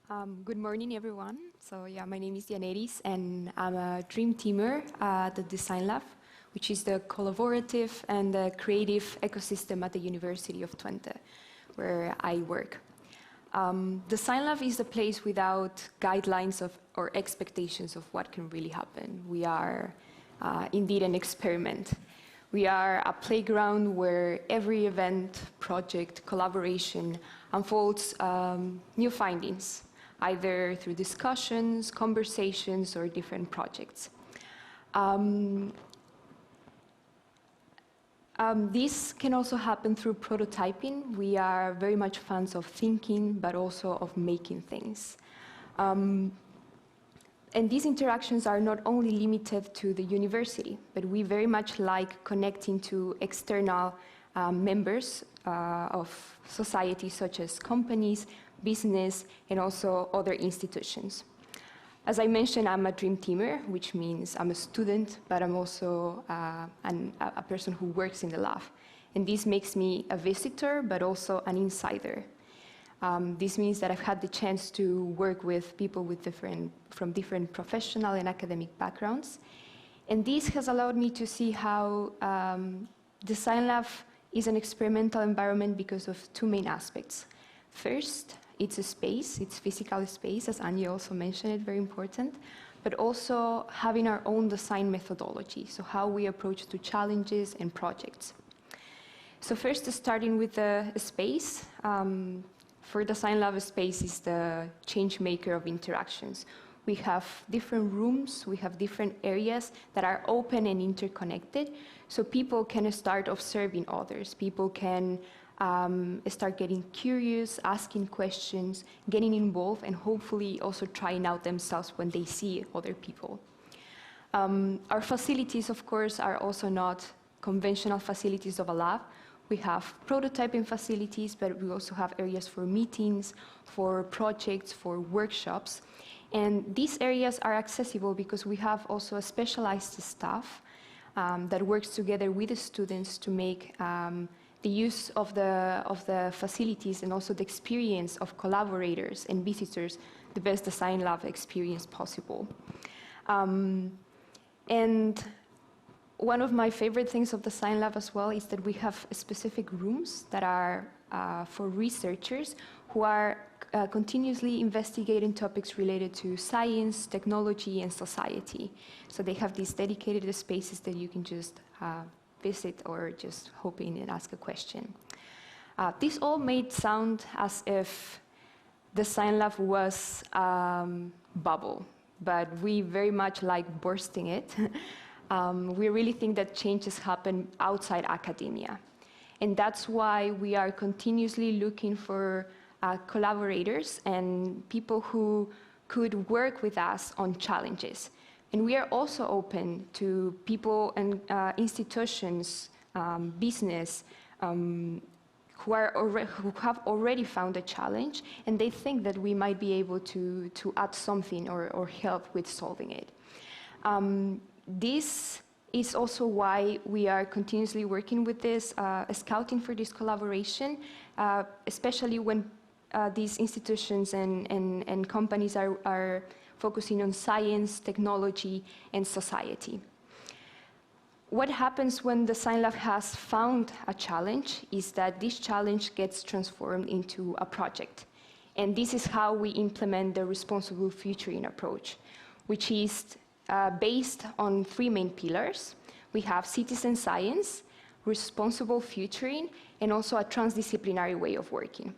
Good morning, everyone. So yeah, my name is Dianneris, and I'm a dream teamer at the Design Lab, which is the collaborative and the creative ecosystem at the University of Twente, where I work. Design Lab is a place without guidelines or expectations of what can really happen. We are indeed an experiment. We are a playground where every event, project, collaboration unfolds new findings, either through discussions, conversations, or different projects. This can also happen through prototyping. We are very much fans of thinking, but also of making things. And these interactions are not only limited to the university, but we very much like connecting to external members of society, such as companies, business, and also other institutions. As I mentioned, I'm a dream teamer, which means I'm a student, but I'm also a person who works in the lab. And this makes me a visitor, but also an insider. This means that I've had the chance to work with people from different professional and academic backgrounds. And this has allowed me to see how Design Lab is an experimental environment because of two main aspects. First, it's a space, it's physical space, as Anya also mentioned it, very important, but also having our own design methodology, so how we approach to challenges and projects. So first, starting with the space, for Design Lab, space is the change maker of interactions. We have different rooms, we have different areas that are open and interconnected, so people can start observing others. People can start getting curious, asking questions, getting involved, and hopefully also trying out themselves when they see other people. Our facilities, of course, are also not conventional facilities of a lab. We have prototyping facilities, but we also have areas for meetings, for projects, for workshops. And these areas are accessible because we have also a specialized staff that works together with the students to make the use of the facilities and also the experience of collaborators and visitors the best Design Lab experience possible. And one of my favorite things of the Design Lab as well is that we have specific rooms that are for researchers who are continuously investigating topics related to science, technology, and society. So they have these dedicated spaces that you can just visit or just hop in and ask a question. This all made sound as if the Design Lab was bubble, but we very much like bursting it. We really think that changes happen outside academia. And that's why we are continuously looking for collaborators and people who could work with us on challenges. And we are also open to people and institutions, business, who have already found a challenge, and they think that we might be able to add something or help with solving it. This is also why we are continuously working with this, scouting for this collaboration, especially when these institutions and companies are focusing on science, technology, and society. What happens when the Design Lab has found a challenge is that this challenge gets transformed into a project. And this is how we implement the responsible futuring approach, which is based on three main pillars. We have citizen science, responsible futuring, and also a transdisciplinary way of working.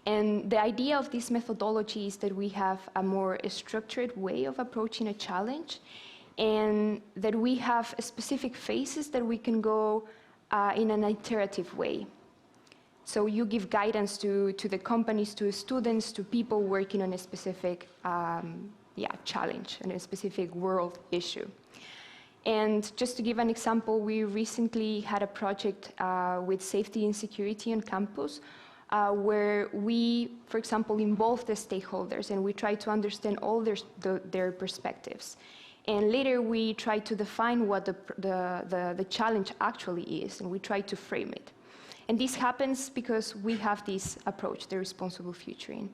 And the idea of this methodology is that we have a more structured way of approaching a challenge, and that we have specific phases that we can go in an iterative way. So you give guidance to the companies, to students, to people working on a specific challenge and a specific world issue. And just to give an example, we recently had a project with safety and security on campus where we, for example, involved the stakeholders and we tried to understand all their perspectives. And later we tried to define what the challenge actually is, and we tried to frame it. And this happens because we have this approach, the responsible futuring.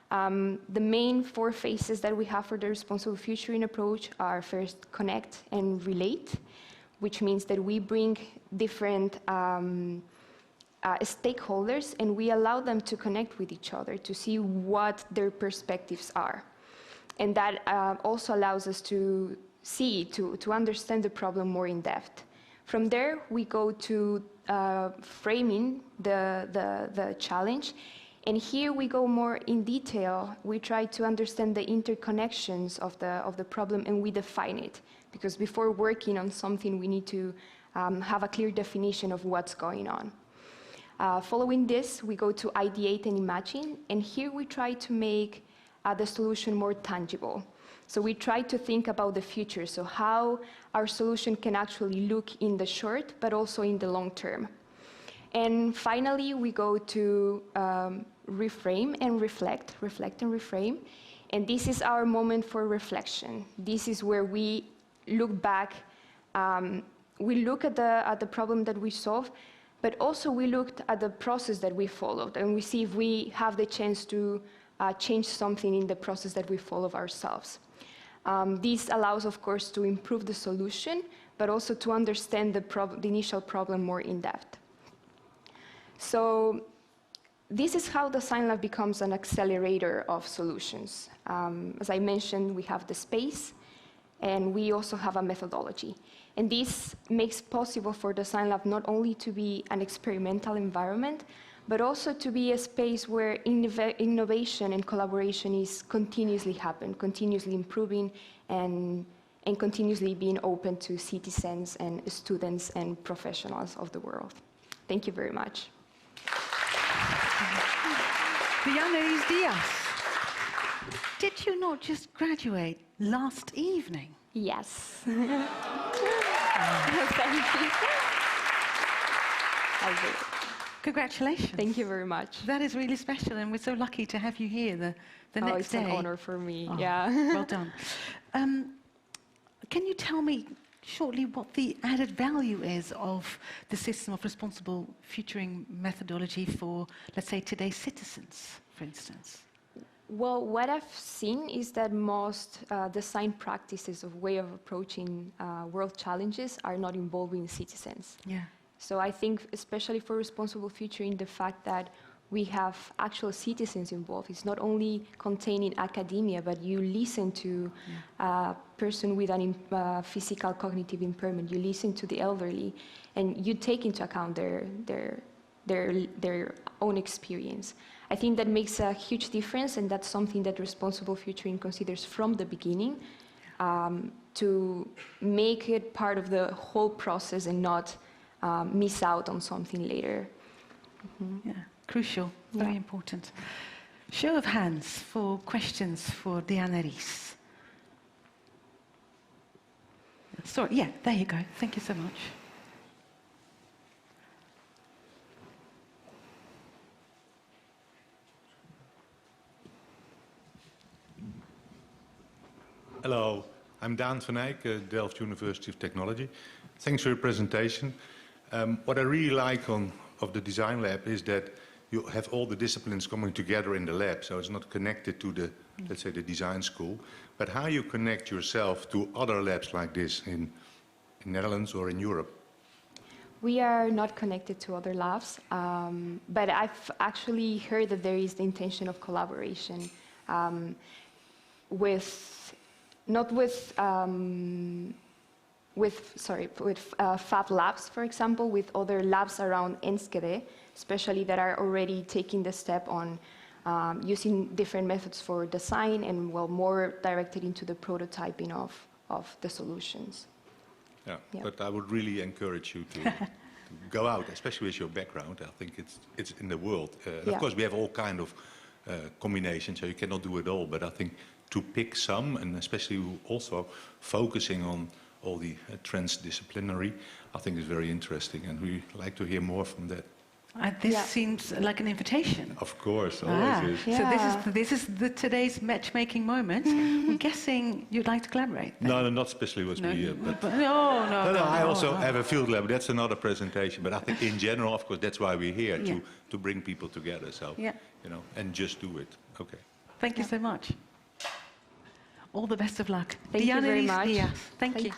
The main 4 phases that we have for the responsible futuring approach are first connect and relate, which means that we bring different stakeholders and we allow them to connect with each other to see what their perspectives are. And that also allows us to see, to understand the problem more in depth. From there, we go to framing the challenge. And here we go more in detail. We try to understand the interconnections of the problem and we define it. Because before working on something, we need to have a clear definition of what's going on. Following this, we go to ideate and imagine. And here we try to make the solution more tangible. So we try to think about the future, so how our solution can actually look in the short, but also in the long term. And finally, we go to reframe and reflect and reframe. And this is our moment for reflection. This is where we look back, we look at the problem that we solved, but also we looked at the process that we followed, and we see if we have the chance to change something in the process that we follow ourselves. This allows, of course, to improve the solution, but also to understand the initial problem more in depth. So this is how the Design Lab becomes an accelerator of solutions. As I mentioned, we have the space, and we also have a methodology. And this makes possible for the Design Lab not only to be an experimental environment, but also to be a space where innovation and collaboration is continuously happening, continuously improving, and continuously being open to citizens and students and professionals of the world. Thank you very much. Dianneris Diaz, did you not just graduate last evening? Yes. Thank you. I did. Congratulations. Thank you very much. That is really special, and we're so lucky to have you here the next day. It's an honor for me, oh, yeah. Well done. Can you tell me shortly what the added value is of the system of responsible futuring methodology for, let's say, today's citizens, for instance? Well, what I've seen is that most design practices of way of approaching world challenges are not involving citizens. Yeah. So I think, especially for responsible futuring, the fact that we have actual citizens involved. It's not only contained in academia, but you listen to a person with a physical cognitive impairment. You listen to the elderly, and you take into account their own experience. I think that makes a huge difference, and that's something that responsible futuring considers from the beginning, to make it part of the whole process and not miss out on something later. Mm-hmm. Yeah, crucial, very important. Show of hands for questions for Dianneris. Sorry, yeah, there you go. Thank you so much. Hello, I'm Daan van Eyck, Delft University of Technology. Thanks for your presentation. What I really like of the Design Lab is that you have all the disciplines coming together in the lab, so it's not connected to the, let's say, the design school, but how you connect yourself to other labs like this in Netherlands or in Europe. We are not connected to other labs, but I've actually heard that there is the intention of collaboration with Fab Labs, for example, with other labs around Enschede, especially that are already taking the step on using different methods for design and, well, more directed into the prototyping of the solutions. Yeah, but I would really encourage you to go out, especially with your background. I think it's in the world. And of course, we have all kind of combinations, so you cannot do it all. But I think to pick some, and especially also focusing on all the transdisciplinary, I think is very interesting, and we like to hear more from that. This seems like an invitation. Of course, always is. Yeah. So this is today's matchmaking moment. I'm guessing you'd like to collaborate. Then. No, not especially with me. No. I also have a field lab. That's another presentation. But I think in general, of course, that's why we're here to bring people together. So you know, and just do it. Okay. Thank you so much. All the best of luck. Thank you very Dianneris, much. Diaz. Thank you. you.